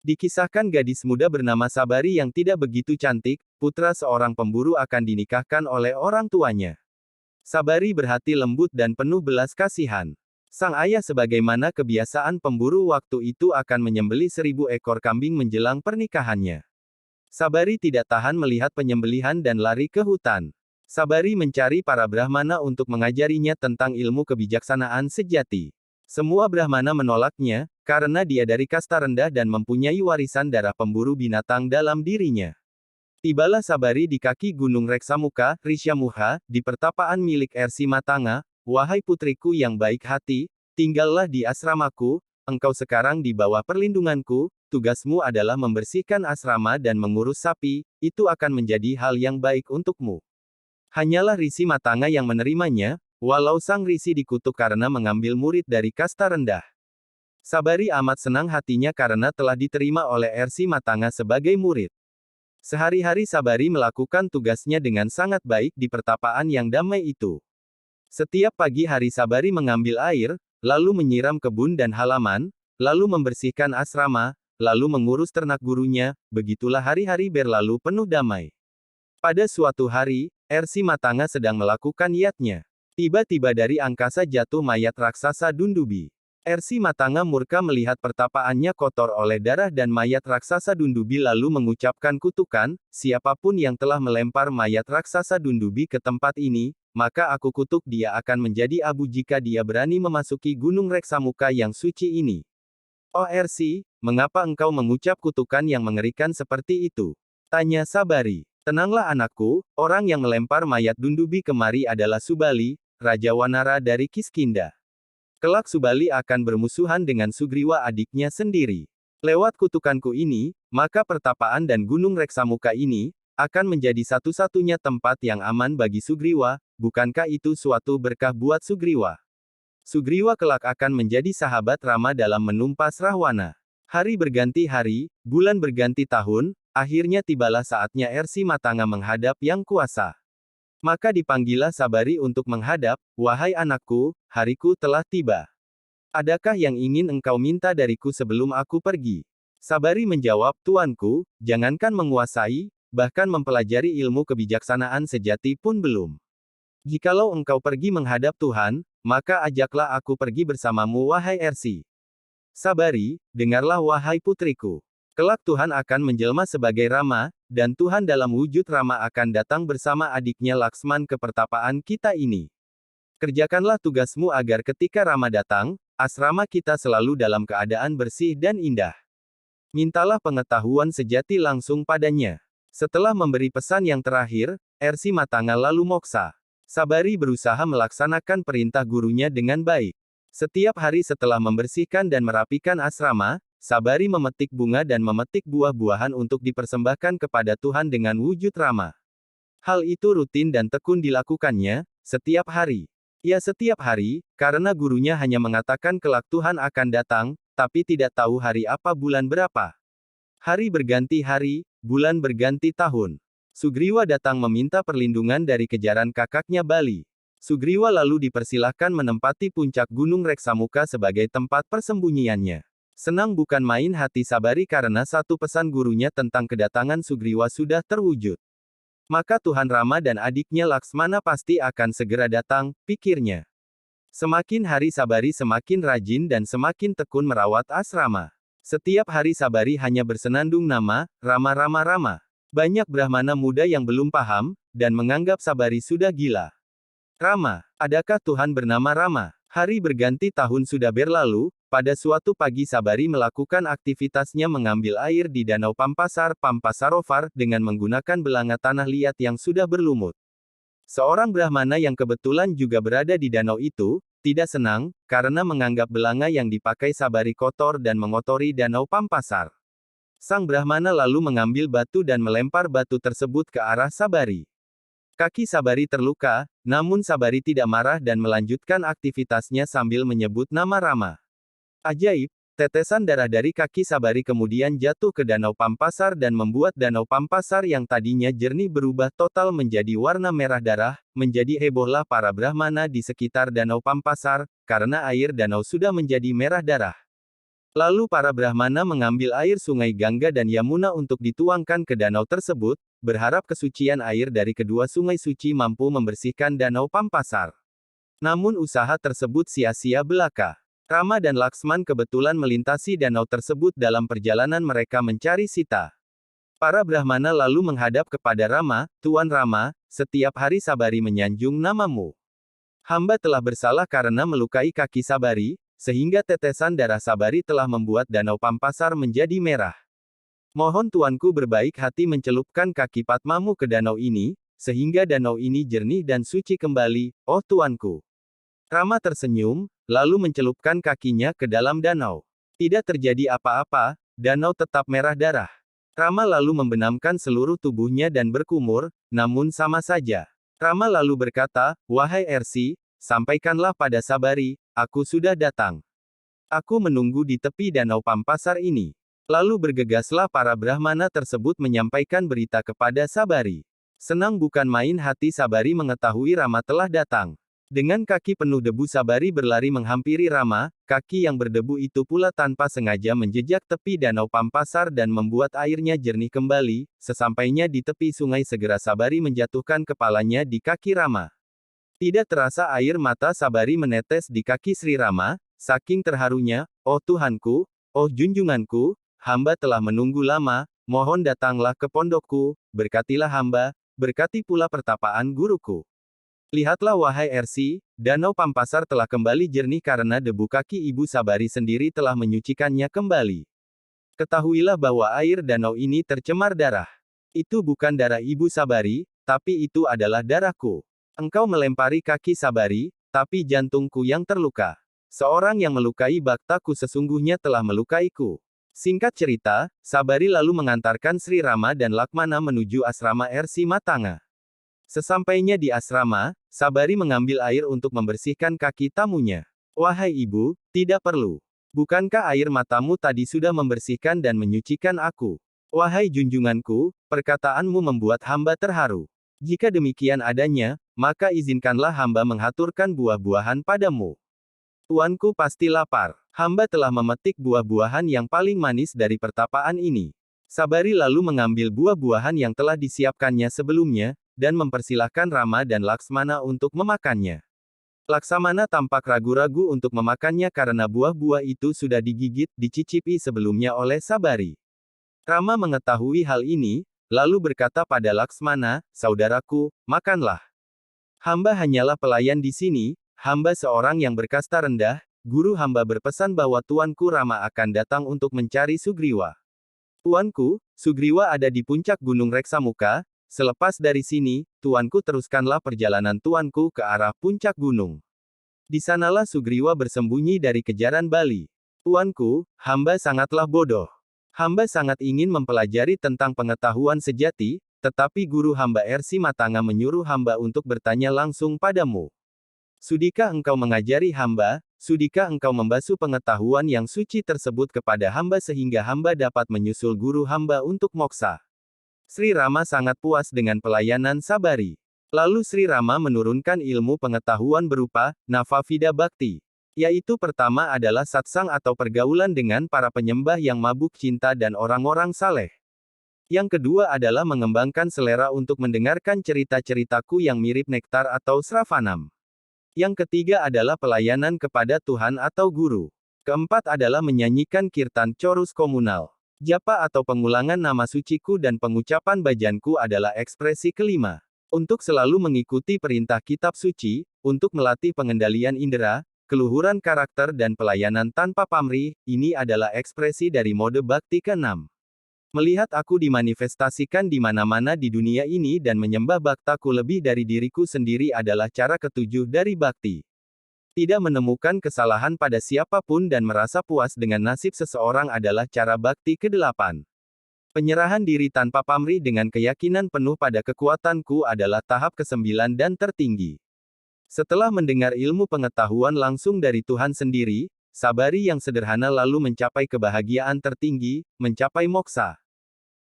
Dikisahkan gadis muda bernama Sabari yang tidak begitu cantik, putra seorang pemburu akan dinikahkan oleh orang tuanya. Sabari berhati lembut dan penuh belas kasihan. Sang ayah sebagaimana kebiasaan pemburu waktu itu akan menyembelih 1.000 ekor kambing menjelang pernikahannya. Sabari tidak tahan melihat penyembelihan dan lari ke hutan. Sabari mencari para Brahmana untuk mengajarinya tentang ilmu kebijaksanaan sejati. Semua Brahmana menolaknya, karena dia dari kasta rendah dan mempunyai warisan darah pemburu binatang dalam dirinya. Tibalah Sabari di kaki Gunung Reksamuka, Risyamuha, di pertapaan milik Ersi Matanga. Wahai putriku yang baik hati, tinggallah di asramaku, engkau sekarang di bawah perlindunganku, tugasmu adalah membersihkan asrama dan mengurus sapi, itu akan menjadi hal yang baik untukmu. Hanyalah Risi Matanga yang menerimanya, walau sang Risi dikutuk karena mengambil murid dari kasta rendah. Sabari amat senang hatinya karena telah diterima oleh Ersi Matanga sebagai murid. Sehari-hari Sabari melakukan tugasnya dengan sangat baik di pertapaan yang damai itu. Setiap pagi hari Sabari mengambil air, lalu menyiram kebun dan halaman, lalu membersihkan asrama, lalu mengurus ternak gurunya, begitulah hari-hari berlalu penuh damai. Pada suatu hari, Ersi Matanga sedang melakukan yatnya. Tiba-tiba dari angkasa jatuh mayat raksasa Dundubi. Ersi Matanga murka melihat pertapaannya kotor oleh darah dan mayat raksasa Dundubi lalu mengucapkan kutukan, siapapun yang telah melempar mayat raksasa Dundubi ke tempat ini, maka aku kutuk dia akan menjadi abu jika dia berani memasuki Gunung Reksamuka yang suci ini. Oh Ersi, mengapa engkau mengucap kutukan yang mengerikan seperti itu? Tanya Sabari. Tenanglah anakku, orang yang melempar mayat Dundubi kemari adalah Subali, Raja Wanara dari Kiskinda. Kelak Subali akan bermusuhan dengan Sugriwa adiknya sendiri. Lewat kutukanku ini, maka pertapaan dan Gunung Reksamuka ini, akan menjadi satu-satunya tempat yang aman bagi Sugriwa, bukankah itu suatu berkah buat Sugriwa? Sugriwa kelak akan menjadi sahabat Rama dalam menumpas Rahwana. Hari berganti hari, bulan berganti tahun, akhirnya tibalah saatnya Ersi Matanga menghadap Yang Kuasa. Maka dipanggillah Sabari untuk menghadap, wahai anakku, hariku telah tiba. Adakah yang ingin engkau minta dariku sebelum aku pergi? Sabari menjawab, tuanku, jangankan menguasai, bahkan mempelajari ilmu kebijaksanaan sejati pun belum. Jikalau engkau pergi menghadap Tuhan, maka ajaklah aku pergi bersamamu wahai Ersi. Sabari, dengarlah wahai putriku. Kelak Tuhan akan menjelma sebagai Rama, dan Tuhan dalam wujud Rama akan datang bersama adiknya Laksman ke pertapaan kita ini. Kerjakanlah tugasmu agar ketika Rama datang, asrama kita selalu dalam keadaan bersih dan indah. Mintalah pengetahuan sejati langsung padanya. Setelah memberi pesan yang terakhir, Ersi Matanga lalu moksa. Sabari berusaha melaksanakan perintah gurunya dengan baik. Setiap hari setelah membersihkan dan merapikan asrama, Sabari memetik bunga dan memetik buah-buahan untuk dipersembahkan kepada Tuhan dengan wujud Rama. Hal itu rutin dan tekun dilakukannya, setiap hari. Ya setiap hari, karena gurunya hanya mengatakan kelak Tuhan akan datang, tapi tidak tahu hari apa bulan berapa. Hari berganti hari, bulan berganti tahun. Sugriwa datang meminta perlindungan dari kejaran kakaknya Bali. Sugriwa lalu dipersilahkan menempati puncak Gunung Reksamuka sebagai tempat persembunyiannya. Senang bukan main hati Sabari karena satu pesan gurunya tentang kedatangan Sugriwa sudah terwujud. Maka Tuhan Rama dan adiknya Laksmana pasti akan segera datang, pikirnya. Semakin hari Sabari semakin rajin dan semakin tekun merawat asrama. Setiap hari Sabari hanya bersenandung nama, Rama Rama Rama. Banyak Brahmana muda yang belum paham, dan menganggap Sabari sudah gila. Rama, adakah Tuhan bernama Rama? Hari berganti tahun sudah berlalu, pada suatu pagi Sabari melakukan aktivitasnya mengambil air di Danau Pampasar, Pampasarovar, dengan menggunakan belanga tanah liat yang sudah berlumut. Seorang Brahmana yang kebetulan juga berada di danau itu, tidak senang, karena menganggap belanga yang dipakai Sabari kotor dan mengotori Danau Pampasar. Sang Brahmana lalu mengambil batu dan melempar batu tersebut ke arah Sabari. Kaki Sabari terluka, namun Sabari tidak marah dan melanjutkan aktivitasnya sambil menyebut nama Rama. Ajaib, tetesan darah dari kaki Sabari kemudian jatuh ke Danau Pampasar dan membuat Danau Pampasar yang tadinya jernih berubah total menjadi warna merah darah, menjadi hebohlah para Brahmana di sekitar Danau Pampasar, karena air danau sudah menjadi merah darah. Lalu para Brahmana mengambil air sungai Gangga dan Yamuna untuk dituangkan ke danau tersebut, berharap kesucian air dari kedua sungai suci mampu membersihkan danau Pampasar. Namun usaha tersebut sia-sia belaka. Rama dan Laksman kebetulan melintasi danau tersebut dalam perjalanan mereka mencari Sita. Para Brahmana lalu menghadap kepada Rama, "Tuan Rama, setiap hari Sabari menyanjung namamu. Hamba telah bersalah karena melukai kaki Sabari, sehingga tetesan darah Sabari telah membuat danau Pampasar menjadi merah. Mohon tuanku berbaik hati mencelupkan kaki Padmamu ke danau ini, sehingga danau ini jernih dan suci kembali, oh tuanku." Rama tersenyum, lalu mencelupkan kakinya ke dalam danau. Tidak terjadi apa-apa, danau tetap merah darah. Rama lalu membenamkan seluruh tubuhnya dan berkumur, namun sama saja. Rama lalu berkata, "Wahai Ersi, sampaikanlah pada Sabari, aku sudah datang. Aku menunggu di tepi danau Pampasar ini." Lalu bergegaslah para Brahmana tersebut menyampaikan berita kepada Sabari. Senang bukan main hati Sabari mengetahui Rama telah datang. Dengan kaki penuh debu Sabari berlari menghampiri Rama, kaki yang berdebu itu pula tanpa sengaja menjejak tepi danau Pampasar dan membuat airnya jernih kembali. Sesampainya di tepi sungai segera Sabari menjatuhkan kepalanya di kaki Rama. Tidak terasa air mata Sabari menetes di kaki Sri Rama, saking terharunya, "Oh Tuhanku, oh junjunganku, hamba telah menunggu lama, mohon datanglah ke pondokku, berkatilah hamba, berkati pula pertapaan guruku. Lihatlah wahai Ersi, danau Pampasar telah kembali jernih karena debu kaki ibu Sabari sendiri telah menyucikannya kembali. Ketahuilah bahwa air danau ini tercemar darah. Itu bukan darah ibu Sabari, tapi itu adalah darahku. Engkau melempari kaki Sabari, tapi jantungku yang terluka. Seorang yang melukai baktaku sesungguhnya telah melukaiku." Singkat cerita, Sabari lalu mengantarkan Sri Rama dan Lakmana menuju asrama Ersi Matanga. Sesampainya di asrama, Sabari mengambil air untuk membersihkan kaki tamunya. "Wahai ibu, tidak perlu. Bukankah air matamu tadi sudah membersihkan dan menyucikan aku? Wahai junjunganku, perkataanmu membuat hamba terharu. Jika demikian adanya, maka izinkanlah hamba menghaturkan buah-buahan padamu. Tuanku pasti lapar. Hamba telah memetik buah-buahan yang paling manis dari pertapaan ini." Sabari lalu mengambil buah-buahan yang telah disiapkannya sebelumnya, dan mempersilahkan Rama dan Laksmana untuk memakannya. Laksamana tampak ragu-ragu untuk memakannya karena buah-buah itu sudah digigit, dicicipi sebelumnya oleh Sabari. Rama mengetahui hal ini, lalu berkata pada Laksmana, "Saudaraku, makanlah. Hamba hanyalah pelayan di sini, hamba seorang yang berkasta rendah, guru hamba berpesan bahwa tuanku Rama akan datang untuk mencari Sugriwa. Tuanku, Sugriwa ada di puncak Gunung Reksamuka. Selepas dari sini, tuanku teruskanlah perjalanan tuanku ke arah puncak gunung. Di sanalah Sugriwa bersembunyi dari kejaran Bali. Tuanku, hamba sangatlah bodoh. Hamba sangat ingin mempelajari tentang pengetahuan sejati, tetapi guru hamba Ersi Matanga menyuruh hamba untuk bertanya langsung padamu. Sudikah engkau mengajari hamba, sudikah engkau membasuh pengetahuan yang suci tersebut kepada hamba sehingga hamba dapat menyusul guru hamba untuk moksa?" Sri Rama sangat puas dengan pelayanan Sabari. Lalu Sri Rama menurunkan ilmu pengetahuan berupa Navavida Bhakti, yaitu pertama adalah satsang atau pergaulan dengan para penyembah yang mabuk cinta dan orang-orang saleh. Yang kedua adalah mengembangkan selera untuk mendengarkan cerita-ceritaku yang mirip nektar atau sravanam. Yang ketiga adalah pelayanan kepada Tuhan atau guru. Keempat adalah menyanyikan kirtan chorus komunal. Japa atau pengulangan nama suciku dan pengucapan bajanku adalah ekspresi kelima. Untuk selalu mengikuti perintah kitab suci, untuk melatih pengendalian indera, keluhuran karakter dan pelayanan tanpa pamrih, ini adalah ekspresi dari mode bakti ke-6. Melihat aku dimanifestasikan di mana-mana di dunia ini dan menyembah baktaku lebih dari diriku sendiri adalah cara ketujuh dari bakti. Tidak menemukan kesalahan pada siapapun dan merasa puas dengan nasib seseorang adalah cara bakti ke-8. Penyerahan diri tanpa pamrih dengan keyakinan penuh pada kekuatanku adalah tahap ke-9 dan tertinggi. Setelah mendengar ilmu pengetahuan langsung dari Tuhan sendiri, Sabari yang sederhana lalu mencapai kebahagiaan tertinggi, mencapai moksa.